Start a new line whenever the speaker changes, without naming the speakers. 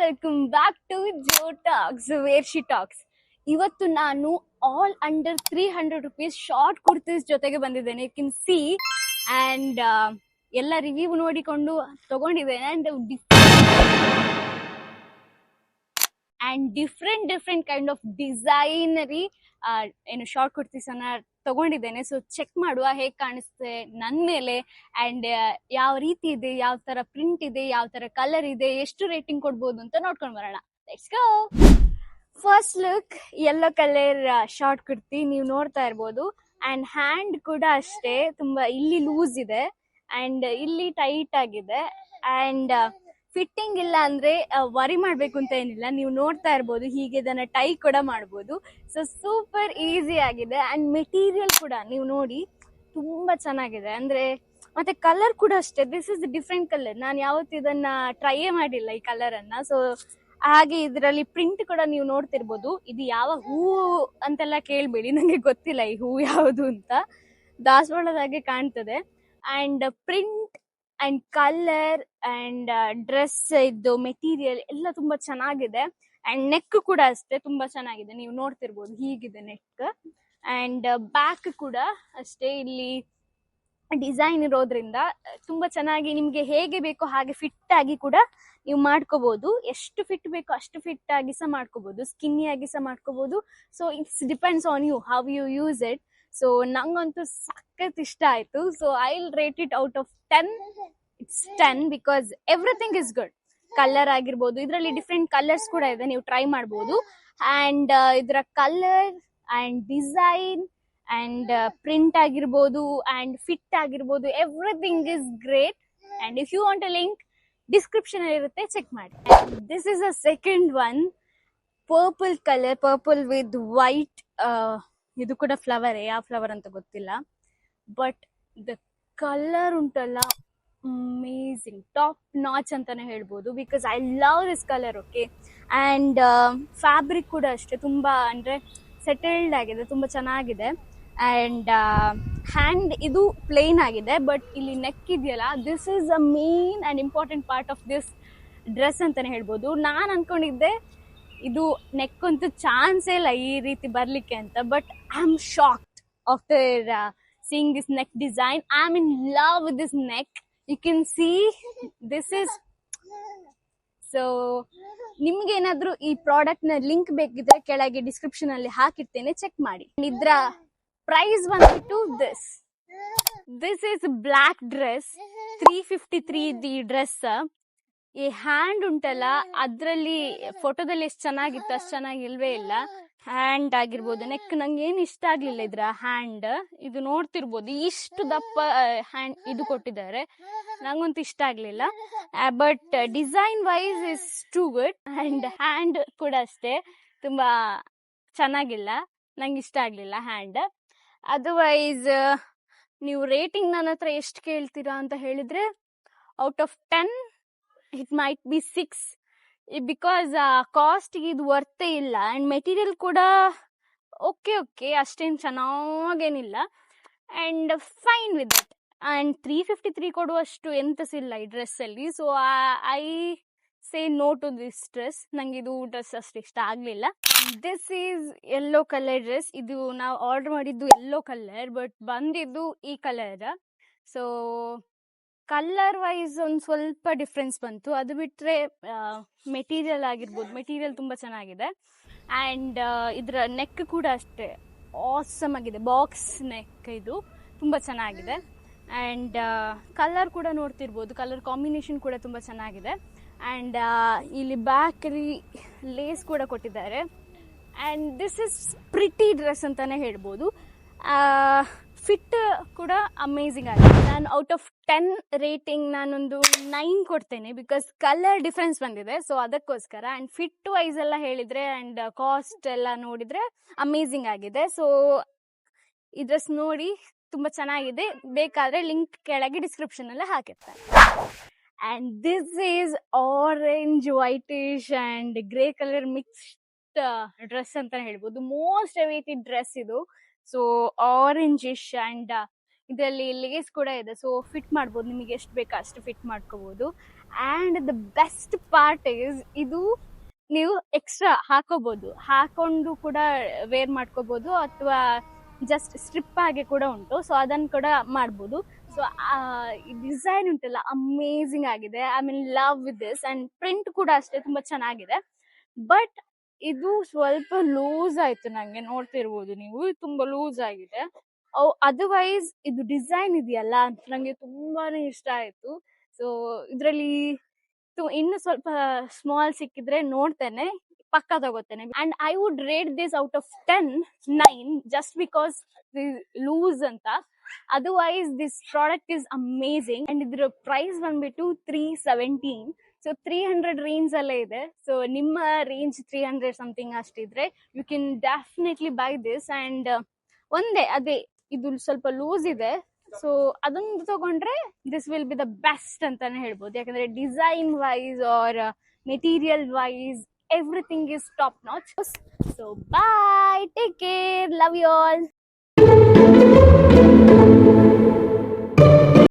Welcome back to Jo talks where she talks. ಇವತ್ತು ನಾನು all under 300 rupees short kurtis ಜೊತೆಗೆ ಬಂದಿದ್ದೇನೆ. ಯು ಕ್ಯಾನ್ ಸಿ ಅಂಡ್ ಎಲ್ಲ review ನೋಡಿಕೊಂಡು ತಗೊಂಡಿದ್ದೇನೆ. ಅಂಡ್ ಡಿಫ್ರೆಂಟ್ ಕೈಂಡ್ ಆಫ್ ಡಿಸೈನರಿ ಏನು ಶಾರ್ಟ್ ಕುರ್ತೀಸ್ ಅನ್ನ ತಗೊಂಡಿದ್ದೇನೆ. ಸೊ ಚೆಕ್ ಮಾಡುವ ಹೇಗ್ ಕಾಣಿಸುತ್ತೆ ನನ್ ಮೇಲೆ ಅಂಡ್ ಯಾವ ರೀತಿ ಇದೆ, ಯಾವ ತರ ಪ್ರಿಂಟ್ ಇದೆ, ಯಾವ ತರ ಕಲರ್ ಇದೆ, ಎಷ್ಟು ರೇಟಿಂಗ್ ಕೊಡ್ಬೋದು ಅಂತ ನೋಡ್ಕೊಂಡ್ ಬರೋಣ. Let's go. First look yellow colour short kurti ನೀವು ನೋಡ್ತಾ ಇರ್ಬೋದು. ಅಂಡ್ ಹ್ಯಾಂಡ್ ಕೂಡ ಅಷ್ಟೇ ತುಂಬಾ ಇಲ್ಲಿ ಲೂಸ್ ಇದೆ ಅಂಡ್ ಇಲ್ಲಿ ಟೈಟ್ ಆಗಿದೆ. ಅಂಡ್ ಫಿಟ್ಟಿಂಗ್ ಇಲ್ಲ ಅಂದ್ರೆ ವರಿ ಮಾಡ್ಬೇಕು ಅಂತ ಏನಿಲ್ಲ, ನೀವು ನೋಡ್ತಾ ಇರ್ಬೋದು ಹೀಗೆ ಇದನ್ನ ಟೈ ಕೂಡ ಮಾಡ್ಬೋದು. ಸೊ ಸೂಪರ್ ಈಸಿ ಆಗಿದೆ. ಅಂಡ್ ಮೆಟೀರಿಯಲ್ ಕೂಡ ನೀವು ನೋಡಿ ತುಂಬಾ ಚೆನ್ನಾಗಿದೆ. ಅಂದ್ರೆ ಮತ್ತೆ ಕಲರ್ ಕೂಡ ಅಷ್ಟೇ, ದಿಸ್ ಇಸ್ ಡಿಫ್ರೆಂಟ್ ಕಲರ್. ನಾನು ಯಾವತ್ತು ಇದನ್ನ ಟ್ರೈಯೇ ಮಾಡಿಲ್ಲ ಈ ಕಲರ್ ಅನ್ನ. ಸೊ ಹಾಗೆ ಇದರಲ್ಲಿ ಪ್ರಿಂಟ್ ಕೂಡ ನೀವು ನೋಡ್ತಿರ್ಬೋದು. ಇದು ಯಾವ ಹೂ ಅಂತೆಲ್ಲ ಕೇಳ್ಬೇಡಿ, ನಂಗೆ ಗೊತ್ತಿಲ್ಲ ಈ ಹೂ ಯಾವುದು ಅಂತ. ದಾಸವಾಳದಾಗೆ ಕಾಣ್ತದೆ. And print and colour and dress ಇದ್ದು ಮೆಟೀರಿಯಲ್ ಎಲ್ಲ ತುಂಬಾ ಚೆನ್ನಾಗಿದೆ. ಅಂಡ್ ನೆಕ್ ಕೂಡ ಅಷ್ಟೇ ತುಂಬಾ ಚೆನ್ನಾಗಿದೆ, ನೀವು ನೋಡ್ತಿರ್ಬೋದು ಹೀಗಿದೆ ನೆಕ್. ಅಂಡ್ ಬ್ಯಾಕ್ ಕೂಡ ಅಷ್ಟೇ, ಇಲ್ಲಿ ಡಿಸೈನ್ ಇರೋದ್ರಿಂದ ತುಂಬಾ ಚೆನ್ನಾಗಿ ನಿಮ್ಗೆ ಹೇಗೆ ಬೇಕೋ ಹಾಗೆ ಫಿಟ್ ಆಗಿ ಕೂಡ ನೀವು ಮಾಡ್ಕೋಬಹುದು. ಎಷ್ಟು ಫಿಟ್ ಬೇಕೋ ಅಷ್ಟು ಫಿಟ್ ಆಗಿ ಸಹ ಮಾಡ್ಕೋಬಹುದು, ಸ್ಕಿನ್ನಿ ಆಗಿ ಸಹ ಮಾಡ್ಕೋಬಹುದು. So it's depends on you how you use it. So ನಂಗಂತೂ ಸಖತ್ ಇಷ್ಟ ಆಯ್ತು. So I will rate it out of 10. It's 10 because everything is good. Colour ಆಗಿರ್ಬೋದು, ಇದರಲ್ಲಿ ಡಿಫ್ರೆಂಟ್ ಕಲರ್ಸ್ ಕೂಡ ಇದೆ, ನೀವು ಟ್ರೈ ಮಾಡ್ಬೋದು. ಅಂಡ್ ಇದರ colour and design and print ಆಗಿರ್ಬೋದು ಅಂಡ್ ಫಿಟ್ ಆಗಿರ್ಬೋದು, everything is great. And if you want a link description ಅಲ್ಲಿ ಇರುತ್ತೆ, ಚೆಕ್ ಮಾಡಿ. This is a second one, purple colour, purple with white. ಇದು ಕೂಡ ಫ್ಲವರ್, ಯಾವ ಫ್ಲವರ್ ಅಂತ ಗೊತ್ತಿಲ್ಲ, ಬಟ್ ದ ಕಲರ್ ಉಂಟಲ್ಲ ಅಮೇಝಿಂಗ್, ಟಾಪ್ ನಾಚ್ ಅಂತಾನೆ ಹೇಳ್ಬೋದು. Because I love this colour. Okay. And fabric ಕೂಡ ಅಷ್ಟೇ ತುಂಬಾ ಅಂದ್ರೆ ಸೆಟಲ್ಡ್ ಆಗಿದೆ, ತುಂಬಾ ಚೆನ್ನಾಗಿದೆ. ಅಂಡ್ ಹ್ಯಾಂಡ್ ಇದು ಪ್ಲೇನ್ ಆಗಿದೆ, ಬಟ್ ಇಲ್ಲಿ ನೆಕ್ ಇದೆಯಲ್ಲ, this is a main and important part of this dress ಅಂತಾನೆ ಹೇಳ್ಬೋದು. ನಾನ್ ಅನ್ಕೊಂಡಿದ್ದೆ ಇದು ನೆಕ್ ಅಂತೂ ಚಾನ್ಸೇ ಇಲ್ಲ ಈ ರೀತಿ ಬರ್ಲಿಕ್ಕೆ ಅಂತ, but I am shocked after seeing this neck design. I'm in love with this neck. You can see this is so. ನಿಮ್ಗೆ ಏನಾದ್ರೂ ಈ ಪ್ರಾಡಕ್ಟ್ ನ ಲಿಂಕ್ ಬೇಕಿದ್ರೆ ಕೆಳಗೆ ಡಿಸ್ಕ್ರಿಪ್ಷನ್ ಅಲ್ಲಿ ಹಾಕಿರ್ತೇನೆ, ಚೆಕ್ ಮಾಡಿ. ಇದರ ಪ್ರೈಸ್ ಬಂದ್ಬಿಟ್ಟು this is black dress, 353 the dress. ಈ ಹ್ಯಾಂಡ್ ಉಂಟಲ್ಲ, ಅದ್ರಲ್ಲಿ ಫೋಟೋದಲ್ಲಿ ಎಷ್ಟು ಚೆನ್ನಾಗಿತ್ತು ಅಷ್ಟು ಚೆನ್ನಾಗಿ ಇಲ್ವೇ ಇಲ್ಲ. ಹ್ಯಾಂಡ್ ಆಗಿರ್ಬೋದು, ನೆಕ್ ನಂಗೆ ಏನು ಇಷ್ಟ ಆಗ್ಲಿಲ್ಲ ಇದ್ರ ಹ್ಯಾಂಡ್. ಇದು ನೋಡ್ತಿರ್ಬೋದು ಇಷ್ಟು ದಪ್ಪ ಹ್ಯಾಂಡ್ ಇದು ಕೊಟ್ಟಿದ್ದಾರೆ, ನಂಗಂತೂ ಇಷ್ಟ ಆಗ್ಲಿಲ್ಲ. But design wise is too good. And hand ಕೂಡ ಅಷ್ಟೇ ತುಂಬಾ ಚೆನ್ನಾಗಿಲ್ಲ, ನಂಗೆ ಇಷ್ಟ ಆಗ್ಲಿಲ್ಲ ಹ್ಯಾಂಡ್. ಅದರ್ವೈಸ್ ನೀವು ರೇಟಿಂಗ್ ನನ್ನ ಹತ್ರ ಎಷ್ಟು ಕೇಳ್ತೀರಾ ಅಂತ ಹೇಳಿದ್ರೆ, out of 10 it might be 6. Because cost ಇದು ವರ್ತೆ ಇಲ್ಲ. ಅಂಡ್ ಮೆಟೀರಿಯಲ್ ಕೂಡ ಓಕೆ ಅಷ್ಟೇನು ಚೆನ್ನಾಗೇನಿಲ್ಲ. And fine with it. And 353 ಕೊಡುವಷ್ಟು ಎಂತಸಿಲ್ಲ ಈ ಡ್ರೆಸ್ ಅಲ್ಲಿ. So I say no to this dress. ನಂಗೆ ಇದು ಡ್ರೆಸ್ ಅಷ್ಟು ಇಷ್ಟ ಆಗ್ಲಿಲ್ಲ. This is yellow colour dress. ಇದು ನಾವು ಆರ್ಡರ್ ಮಾಡಿದ್ದು ಯೆಲ್ಲೋ ಕಲರ್, ಬಟ್ ಬಂದಿದ್ದು ಈ ಕಲರ್. ಸೊ ಕಲರ್ ವೈಸ್ ಒಂದ್ ಸ್ವಲ್ಪ ಡಿಫ್ರೆನ್ಸ್ ಬಂತು. ಅದು ಬಿಟ್ರೆ ಮೆಟೀರಿಯಲ್ ಆಗಿರ್ಬೋದು, ಮೆಟೀರಿಯಲ್ ತುಂಬಾ ಚೆನ್ನಾಗಿದೆ. ಅಂಡ್ ಇದ್ರ ನೆಕ್ ಕೂಡ ಅಷ್ಟೇ ಆಸಮ್ ಆಗಿದೆ, ಬಾಕ್ಸ್ ನೆಕ್, ಇದು ತುಂಬಾ ಚೆನ್ನಾಗಿದೆ. ಅಂಡ್ ಕಲರ್ ಕೂಡ ನೋಡ್ತಿರ್ಬೋದು, ಕಲರ್ ಕಾಂಬಿನೇಷನ್ ಕೂಡ ತುಂಬಾ ಚೆನ್ನಾಗಿದೆ. ಅಂಡ್ ಇಲ್ಲಿ ಬ್ಯಾಕ್ ಅಲ್ಲಿ ಲೇಸ್ ಕೂಡ ಕೊಟ್ಟಿದ್ದಾರೆ. And this is pretty dress ಅಂತಾನೆ ಹೇಳ್ಬೋದು. ಫಿಟ್ ಕೂಡ ಅಮೇಝಿಂಗ್ ಆಗಿದೆ. ನಾನು ಔಟ್ ಆಫ್ 10 ರೇಟಿಂಗ್ ನಾನೊಂದು 9 ಕೊಡ್ತೇನೆ, ಬಿಕಾಸ್ ಕಲರ್ ಡಿಫ್ರೆನ್ಸ್ ಬಂದಿದೆ, ಸೊ ಅದಕ್ಕೋಸ್ಕರ. ಅಂಡ್ ಫಿಟ್ ವೈಸ್ ಎಲ್ಲ ಹೇಳಿದ್ರೆ ಅಂಡ್ ಕಾಸ್ಟ್ ಎಲ್ಲ ನೋಡಿದ್ರೆ ಅಮೇಝಿಂಗ್ ಆಗಿದೆ. ಸೊ ಈ ಡ್ರೆಸ್ ನೋಡಿ ತುಂಬಾ ಚೆನ್ನಾಗಿದೆ, ಬೇಕಾದ್ರೆ ಲಿಂಕ್ ಕೆಳಗೆ ಡಿಸ್ಕ್ರಿಪ್ಷನ್ ಅಲ್ಲಿ ಹಾಕಿರ್ತಾರೆ. And this is orange whitish and grey colour mixed dress ಅಂತ ಹೇಳ್ಬೋದು. ಮೋಸ್ಟ್ ಅವೈಟೆಡ್ ಡ್ರೆಸ್ ಇದು. ಸೊ ಆರೆಂಜಿಶ್ ಅಂಡ್ ಇದರಲ್ಲಿ ಲೇಸ್ ಕೂಡ ಇದೆ, ಸೊ ಫಿಟ್ ಮಾಡ್ಬೋದು, ನಿಮಗೆ ಎಷ್ಟು ಬೇಕೋ ಅಷ್ಟು ಫಿಟ್ ಮಾಡ್ಕೋಬಹುದು. And the best part is ಇದು ನೀವು ಎಕ್ಸ್ಟ್ರಾ ಹಾಕೋಬಹುದು, ಹಾಕೊಂಡು ಕೂಡ ವೇರ್ ಮಾಡ್ಕೋಬಹುದು, ಅಥವಾ ಜಸ್ಟ್ ಸ್ಟ್ರಿಪ್ ಆಗಿ ಕೂಡ ಉಂಟು, ಸೊ ಅದನ್ನು ಕೂಡ ಮಾಡ್ಬೋದು. ಸೊ ಈ ಡಿಸೈನ್ ಉಂಟಲ್ಲ ಅಮೇಝಿಂಗ್ ಆಗಿದೆ. I mean love with this. And print ಕೂಡ ಅಷ್ಟೇ ತುಂಬಾ ಚೆನ್ನಾಗಿದೆ. ಬಟ್ ಇದು ಸ್ವಲ್ಪ ಲೂಸ್ ಆಯ್ತು, ನಂಗೆ ನೋಡ್ತಿರ್ಬೋದು ನೀವು, ತುಂಬಾ ಲೂಸ್ ಆಗಿದೆ. ಅದರ್ವೈಸ್ ಇದು ಡಿಸೈನ್ ಇದೆಯಲ್ಲ ನಂಗೆ ತುಂಬಾನೇ ಇಷ್ಟ ಆಯ್ತು. ಸೊ ಇದ್ರಲ್ಲಿ ಇನ್ನು ಸ್ವಲ್ಪ ಸ್ಮಾಲ್ ಸಿಕ್ಕಿದ್ರೆ ನೋಡ್ತೇನೆ, ಪಕ್ಕ ತಗೋತೇನೆ. And I would rate this out of 10 9 just because loose ಅಂತ. Otherwise this product is amazing. And ಇದ್ರ ಪ್ರೈಸ್ ಬಂದ್ಬಿಟ್ಟು 317. ಸೊ 300 ರೇಂಜ್ ಅಲ್ಲೇ ಇದೆ. ಸೊ ನಿಮ್ಮ ರೇಂಜ್ 300 ಸಮಥಿಂಗ್ ಅಷ್ಟಿದ್ರೆ you can definitely buy this. And ಒಂದೇ ಅದೇ ಇದು ಸ್ವಲ್ಪ ಲೂಸ್ ಇದೆ, ಸೊ ಅದೊಂದು ತಗೊಂಡ್ರೆ this will be the best ಅಂತಾನೆ ಹೇಳ್ಬೋದು. ಯಾಕಂದ್ರೆ design wise or material wise everything is top notch. So bye, take care, love you all.